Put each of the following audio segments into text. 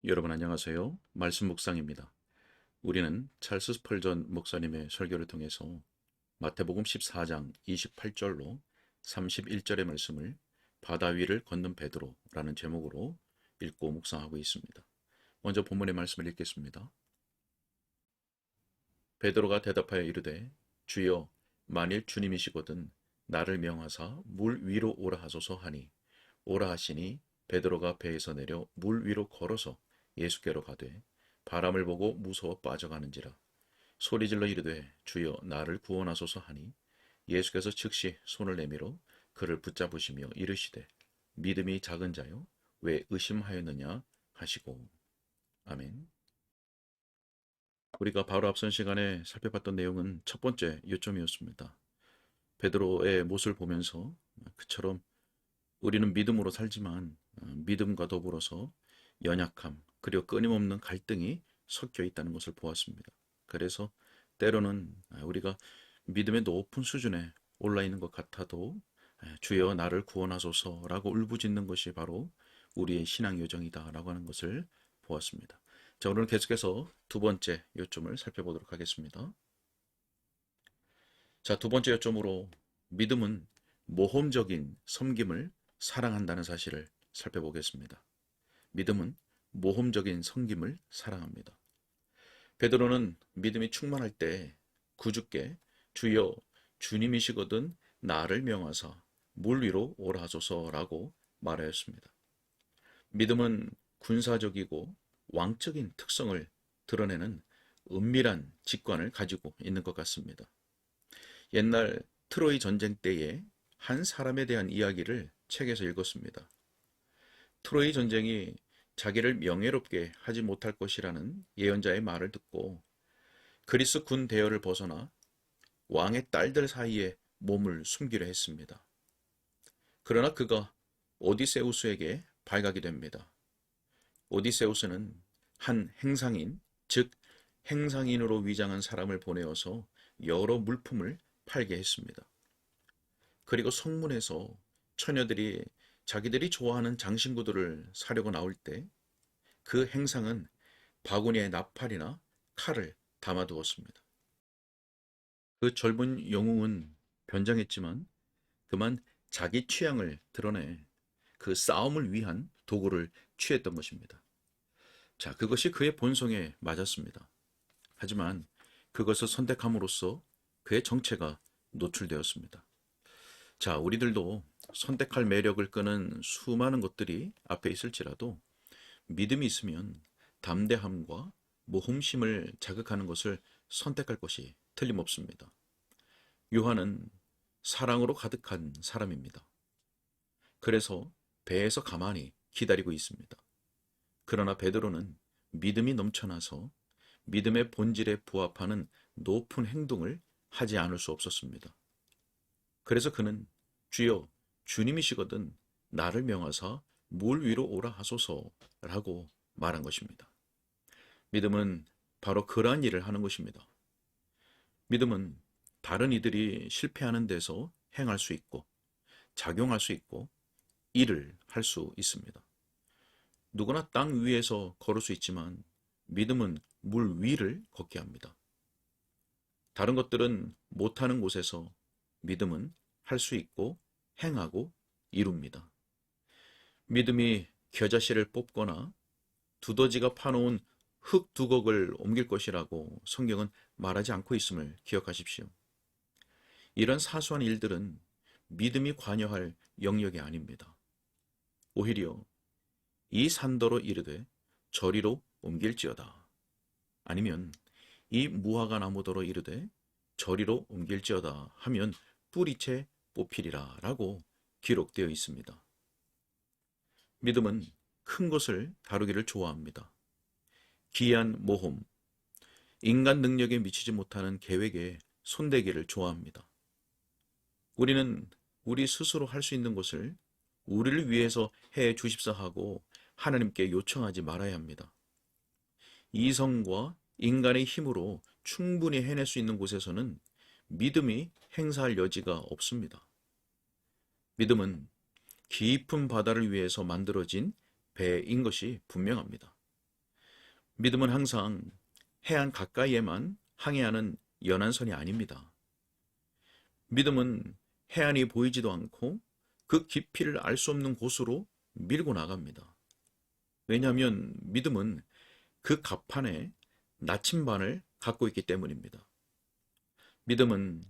여러분 안녕하세요. 말씀 묵상입니다. 우리는 찰스 스펄전 목사님의 설교를 통해서 마태복음 14장 28절로 31절의 말씀을 바다 위를 걷는 베드로라는 제목으로 읽고 묵상하고 있습니다. 먼저 본문의 말씀을 읽겠습니다. 베드로가 대답하여 이르되 주여 만일 주님이시거든 나를 명하사 물 위로 오라 하소서 하니 오라 하시니 베드로가 배에서 내려 물 위로 걸어서 예수께로 가되 바람을 보고 무서워 빠져가는지라 소리질러 이르되 주여 나를 구원하소서 하니 예수께서 즉시 손을 내밀어 그를 붙잡으시며 이르시되 믿음이 작은 자여 왜 의심하였느냐 하시고 아멘. 우리가 바로 앞선 시간에 살펴봤던 내용은 첫 번째 요점이었습니다. 베드로의 모습을 보면서 그처럼 우리는 믿음으로 살지만 믿음과 더불어서 연약함 그리고 끊임없는 갈등이 섞여 있다는 것을 보았습니다. 그래서 때로는 우리가 믿음의 높은 수준에 올라 있는 것 같아도 주여 나를 구원하소서라고 울부짖는 것이 바로 우리의 신앙 요정이다라고 하는 것을 보았습니다. 자, 오늘 계속해서 두 번째 요점을 살펴보도록 하겠습니다. 자, 두 번째 요점으로 믿음은 모험적인 섬김을 사랑한다는 사실을 살펴보겠습니다. 믿음은 모험적인 섬김을 사랑합니다. 베드로는 믿음이 충만할 때 구주께 주여 주님이시거든 나를 명하사 물 위로 오라 하소서라고 말하였습니다. 믿음은 군사적이고 왕적인 특성을 드러내는 은밀한 직관을 가지고 있는 것 같습니다. 옛날 트로이 전쟁 때에 한 사람에 대한 이야기를 책에서 읽었습니다. 트로이 전쟁이 자기를 명예롭게 하지 못할 것이라는 예언자의 말을 듣고 그리스 군 대열을 벗어나 왕의 딸들 사이에 몸을 숨기려 했습니다. 그러나 그가 오디세우스에게 발각이 됩니다. 오디세우스는 한 행상인, 즉 행상인으로 위장한 사람을 보내어서 여러 물품을 팔게 했습니다. 그리고 성문에서 처녀들이 자기들이 좋아하는 장신구들을 사려고 나올 때 그 행상은 바구니에 나팔이나 칼을 담아두었습니다. 그 젊은 영웅은 변장했지만 그만 자기 취향을 드러내 그 싸움을 위한 도구를 취했던 것입니다. 자, 그것이 그의 본성에 맞았습니다. 하지만 그것을 선택함으로써 그의 정체가 노출되었습니다. 자, 우리들도 선택할 매력을 끄는 수많은 것들이 앞에 있을지라도 믿음이 있으면 담대함과 모험심을 자극하는 것을 선택할 것이 틀림없습니다. 요한은 사랑으로 가득한 사람입니다. 그래서 배에서 가만히 기다리고 있습니다. 그러나 베드로는 믿음이 넘쳐나서 믿음의 본질에 부합하는 높은 행동을 하지 않을 수 없었습니다. 그래서 그는 주여 주님이시거든 나를 명하사 물 위로 오라 하소서라고 말한 것입니다. 믿음은 바로 그러한 일을 하는 것입니다. 믿음은 다른 이들이 실패하는 데서 행할 수 있고 작용할 수 있고 일을 할 수 있습니다. 누구나 땅 위에서 걸을 수 있지만 믿음은 물 위를 걷게 합니다. 다른 것들은 못하는 곳에서 믿음은 할 수 있고 행하고 이룹니다. 믿음이 겨자씨를 뽑거나 두더지가 파놓은 흙 두걱을 옮길 것이라고 성경은 말하지 않고 있음을 기억하십시오. 이런 사소한 일들은 믿음이 관여할 영역이 아닙니다. 오히려 이 산더러 이르되 저리로 옮길지어다. 아니면 이 무화과 나무더러 이르되 저리로 옮길지어다 하면 뿌리채 뽑히리라 라고 기록되어 있습니다. 믿음은 큰 것을 다루기를 좋아합니다. 기이한 모험, 인간 능력에 미치지 못하는 계획에 손대기를 좋아합니다. 우리는 우리 스스로 할 수 있는 것을 우리를 위해서 해 주십사 하고 하나님께 요청하지 말아야 합니다. 이성과 인간의 힘으로 충분히 해낼 수 있는 곳에서는 믿음이 행사할 여지가 없습니다. 믿음은 깊은 바다를 위해서 만들어진 배인 것이 분명합니다. 믿음은 항상 해안 가까이에만 항해하는 연안선이 아닙니다. 믿음은 해안이 보이지도 않고 그 깊이를 알 수 없는 곳으로 밀고 나갑니다. 왜냐하면 믿음은 그 갑판에 나침반을 갖고 있기 때문입니다. 믿음은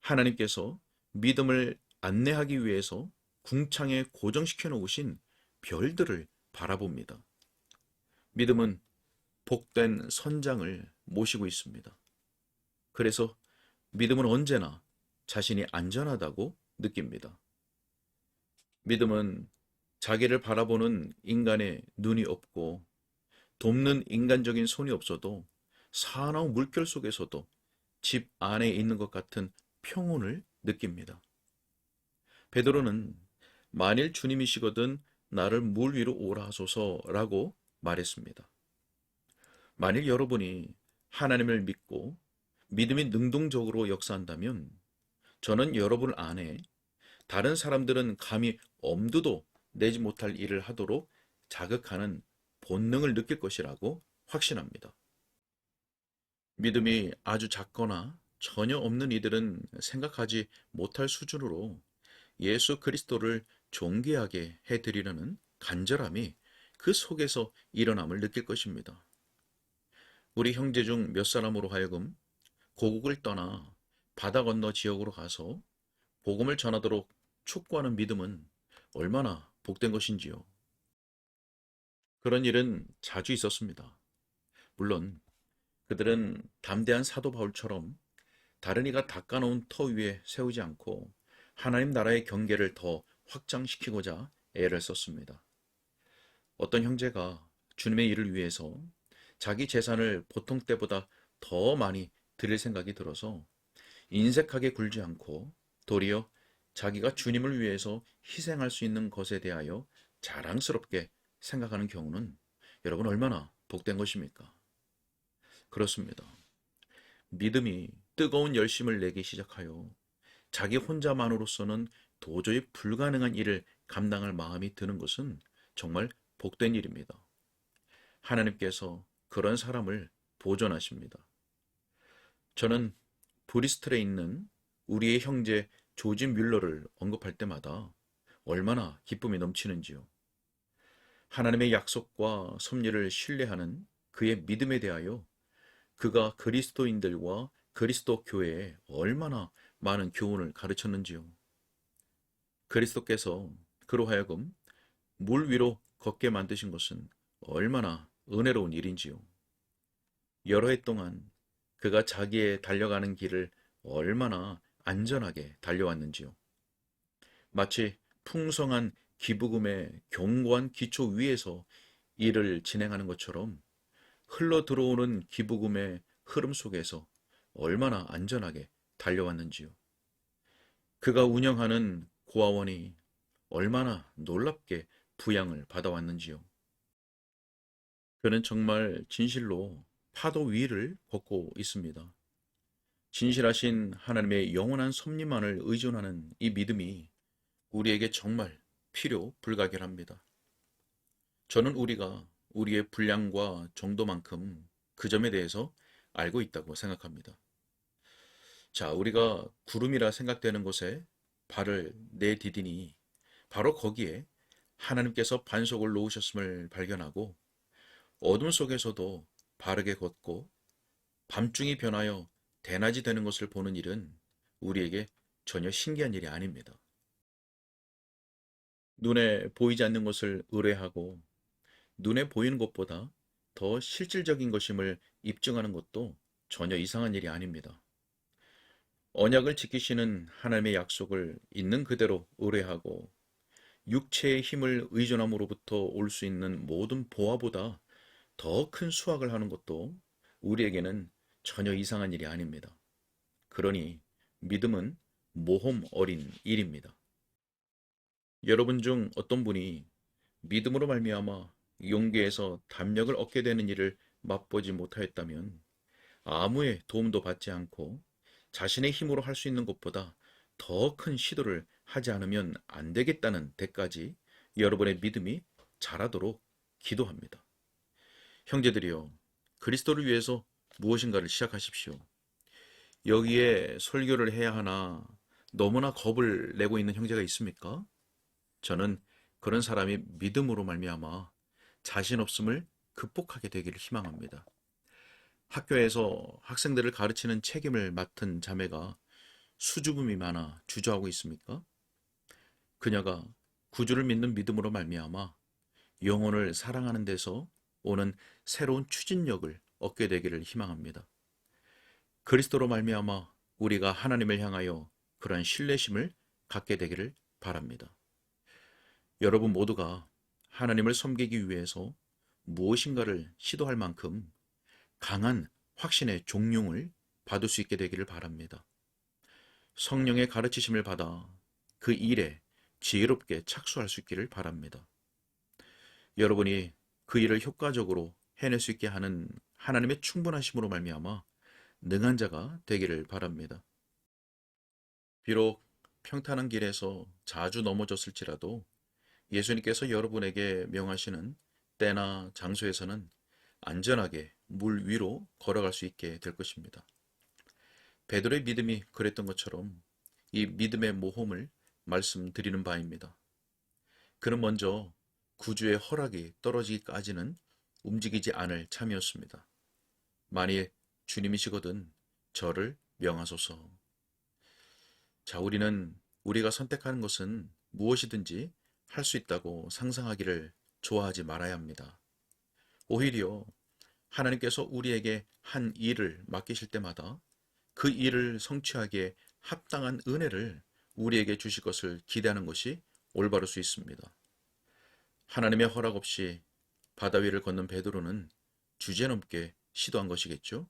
하나님께서 믿음을 안내하기 위해서 궁창에 고정시켜 놓으신 별들을 바라봅니다. 믿음은 복된 선장을 모시고 있습니다. 그래서 믿음은 언제나 자신이 안전하다고 느낍니다. 믿음은 자기를 바라보는 인간의 눈이 없고 돕는 인간적인 손이 없어도 사나운 물결 속에서도 집 안에 있는 것 같은 평온을 느낍니다. 베드로는 만일 주님이시거든 나를 물 위로 오라 하소서라고 말했습니다. 만일 여러분이 하나님을 믿고 믿음이 능동적으로 역사한다면 저는 여러분 안에 다른 사람들은 감히 엄두도 내지 못할 일을 하도록 자극하는 본능을 느낄 것이라고 확신합니다. 믿음이 아주 작거나 전혀 없는 이들은 생각하지 못할 수준으로 예수 그리스도를 존귀하게 해드리려는 간절함이 그 속에서 일어남을 느낄 것입니다. 우리 형제 중 몇 사람으로 하여금 고국을 떠나 바다 건너 지역으로 가서 복음을 전하도록 촉구하는 믿음은 얼마나 복된 것인지요. 그런 일은 자주 있었습니다. 물론 그들은 담대한 사도 바울처럼 다른 이가 닦아놓은 터 위에 세우지 않고 하나님 나라의 경계를 더 확장시키고자 애를 썼습니다. 어떤 형제가 주님의 일을 위해서 자기 재산을 보통 때보다 더 많이 드릴 생각이 들어서 인색하게 굴지 않고 도리어 자기가 주님을 위해서 희생할 수 있는 것에 대하여 자랑스럽게 생각하는 경우는 여러분 얼마나 복된 것입니까? 그렇습니다. 믿음이 뜨거운 열심을 내기 시작하여 자기 혼자만으로서는 도저히 불가능한 일을 감당할 마음이 드는 것은 정말 복된 일입니다. 하나님께서 그런 사람을 보존하십니다. 저는 브리스틀에 있는 우리의 형제 조지 뮬러를 언급할 때마다 얼마나 기쁨이 넘치는지요. 하나님의 약속과 섭리를 신뢰하는 그의 믿음에 대하여 그가 그리스도인들과 그리스도 교회에 얼마나 많은 교훈을 가르쳤는지요. 그리스도께서 그로 하여금 물 위로 걷게 만드신 것은 얼마나 은혜로운 일인지요. 여러 해 동안 그가 자기의 달려가는 길을 얼마나 안전하게 달려왔는지요. 마치 풍성한 기부금의 견고한 기초 위에서 일을 진행하는 것처럼 흘러 들어오는 기부금의 흐름 속에서 얼마나 안전하게 달려왔는지요. 그가 운영하는 고아원이 얼마나 놀랍게 부양을 받아왔는지요. 그는 정말 진실로 파도 위를 걷고 있습니다. 진실하신 하나님의 영원한 섭리만을 의존하는 이 믿음이 우리에게 정말 필요 불가결합니다. 저는 우리가 우리의 분량과 정도만큼 그 점에 대해서 알고 있다고 생각합니다. 자, 우리가 구름이라 생각되는 곳에 발을 내디디니 바로 거기에 하나님께서 반석을 놓으셨음을 발견하고 어둠 속에서도 바르게 걷고 밤중이 변하여 대낮이 되는 것을 보는 일은 우리에게 전혀 신기한 일이 아닙니다. 눈에 보이지 않는 것을 의뢰하고 눈에 보이는 것보다 더 실질적인 것임을 입증하는 것도 전혀 이상한 일이 아닙니다. 언약을 지키시는 하나님의 약속을 있는 그대로 의뢰하고 육체의 힘을 의존함으로부터 올 수 있는 모든 보화보다 더 큰 수확을 하는 것도 우리에게는 전혀 이상한 일이 아닙니다. 그러니 믿음은 모험 어린 일입니다. 여러분 중 어떤 분이 믿음으로 말미암아 용기에서 담력을 얻게 되는 일을 맛보지 못하였다면 아무의 도움도 받지 않고 자신의 힘으로 할 수 있는 것보다 더 큰 시도를 하지 않으면 안 되겠다는 데까지 여러분의 믿음이 자라도록 기도합니다. 형제들이여, 그리스도를 위해서 무엇인가를 시작하십시오. 여기에 설교를 해야 하나 너무나 겁을 내고 있는 형제가 있습니까? 저는 그런 사람이 믿음으로 말미암아 자신 없음을 극복하게 되기를 희망합니다. 학교에서 학생들을 가르치는 책임을 맡은 자매가 수줍음이 많아 주저하고 있습니까? 그녀가 구주를 믿는 믿음으로 말미암아 영혼을 사랑하는 데서 오는 새로운 추진력을 얻게 되기를 희망합니다. 그리스도로 말미암아 우리가 하나님을 향하여 그러한 신뢰심을 갖게 되기를 바랍니다. 여러분 모두가 하나님을 섬기기 위해서 무엇인가를 시도할 만큼 강한 확신의 종용을 받을 수 있게 되기를 바랍니다. 성령의 가르치심을 받아 그 일에 지혜롭게 착수할 수 있기를 바랍니다. 여러분이 그 일을 효과적으로 해낼 수 있게 하는 하나님의 충분하심으로 말미암아 능한 자가 되기를 바랍니다. 비록 평탄한 길에서 자주 넘어졌을지라도 예수님께서 여러분에게 명하시는 때나 장소에서는 안전하게 물 위로 걸어갈 수 있게 될 것입니다. 베드로의 믿음이 그랬던 것처럼 이 믿음의 모험을 말씀드리는 바입니다. 그는 먼저 구주의 허락이 떨어지기까지는 움직이지 않을 참이었습니다. 만일 주님이시거든 저를 명하소서. 자, 우리는 우리가 선택하는 것은 무엇이든지 할 수 있다고 상상하기를 좋아하지 말아야 합니다. 오히려 하나님께서 우리에게 한 일을 맡기실 때마다 그 일을 성취하기에 합당한 은혜를 우리에게 주실 것을 기대하는 것이 올바를 수 있습니다. 하나님의 허락 없이 바다 위를 걷는 베드로는 주제넘게 시도한 것이겠죠.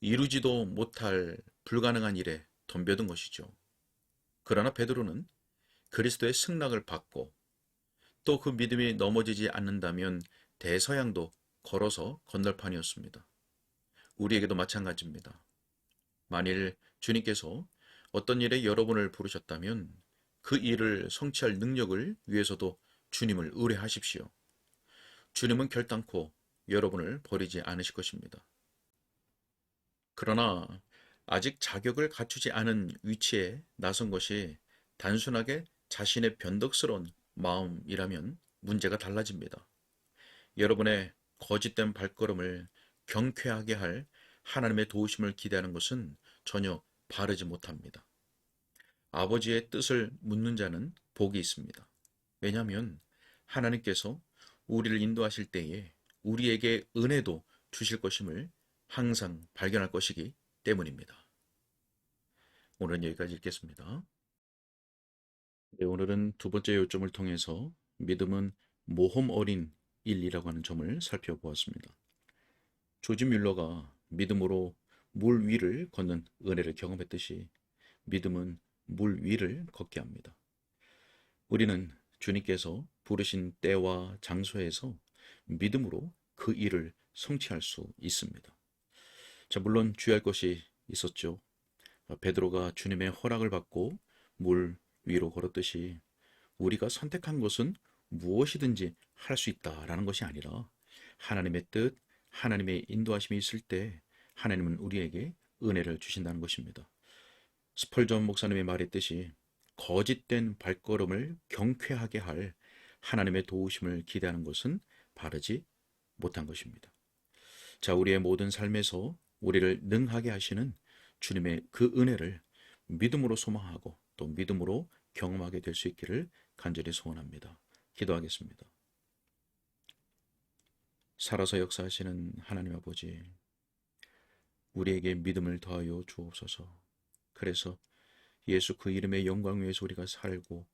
이루지도 못할 불가능한 일에 덤벼든 것이죠. 그러나 베드로는 그리스도의 승낙을 받고 또 그 믿음이 넘어지지 않는다면 대서양도 걸어서 건널판이었습니다. 우리에게도 마찬가지입니다. 만일 주님께서 어떤 일에 여러분을 부르셨다면 그 일을 성취할 능력을 위해서도 주님을 의뢰하십시오. 주님은 결단코 여러분을 버리지 않으실 것입니다. 그러나 아직 자격을 갖추지 않은 위치에 나선 것이 단순하게 자신의 변덕스러운 마음이라면 문제가 달라집니다. 여러분의 거짓된 발걸음을 경쾌하게 할 하나님의 도우심을 기대하는 것은 전혀 바르지 못합니다. 아버지의 뜻을 묻는 자는 복이 있습니다. 왜냐하면 하나님께서 우리를 인도하실 때에 우리에게 은혜도 주실 것임을 항상 발견할 것이기 때문입니다. 오늘은 여기까지 읽겠습니다. 네, 오늘은 두 번째 요점을 통해서 믿음은 모험 어린 일이라고 하는 점을 살펴보았습니다. 조지 뮬러가 믿음으로 물 위를 걷는 은혜를 경험했듯이 믿음은 물 위를 걷게 합니다. 우리는 주님께서 부르신 때와 장소에서 믿음으로 그 일을 성취할 수 있습니다. 자, 물론 주의할 것이 있었죠. 베드로가 주님의 허락을 받고 물 위로 걸었듯이 우리가 선택한 것은 무엇이든지 할 수 있다라는 것이 아니라 하나님의 뜻, 하나님의 인도하심이 있을 때 하나님은 우리에게 은혜를 주신다는 것입니다. 스펄전 목사님이 말했듯이 거짓된 발걸음을 경쾌하게 할 하나님의 도우심을 기대하는 것은 바르지 못한 것입니다. 자, 우리의 모든 삶에서 우리를 능하게 하시는 주님의 그 은혜를 믿음으로 소망하고 또 믿음으로 경험하게 될 수 있기를 간절히 소원합니다. 기도하겠습니다. 살아서 역사하시는 하나님 아버지, 우리에게 믿음을 더하여 주옵소서. 그래서 예수 그 이름의 영광 위에서 우리가 살고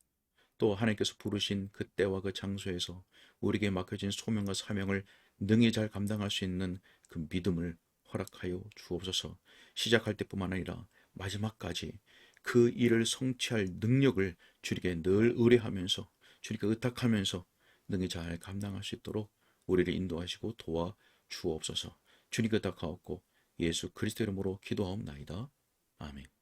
또 하나님께서 부르신 그 때와 그 장소에서 우리에게 맡겨진 소명과 사명을 능히 잘 감당할 수 있는 그 믿음을 허락하여 주옵소서. 시작할 때뿐만 아니라 마지막까지 그 일을 성취할 능력을 주님께 늘 의뢰하면서 주님께 의탁하면서 능히 잘 감당할 수 있도록 우리를 인도하시고 도와 주옵소서. 주님께 의탁하옵고 예수 그리스도 이름으로 기도하옵나이다. 아멘.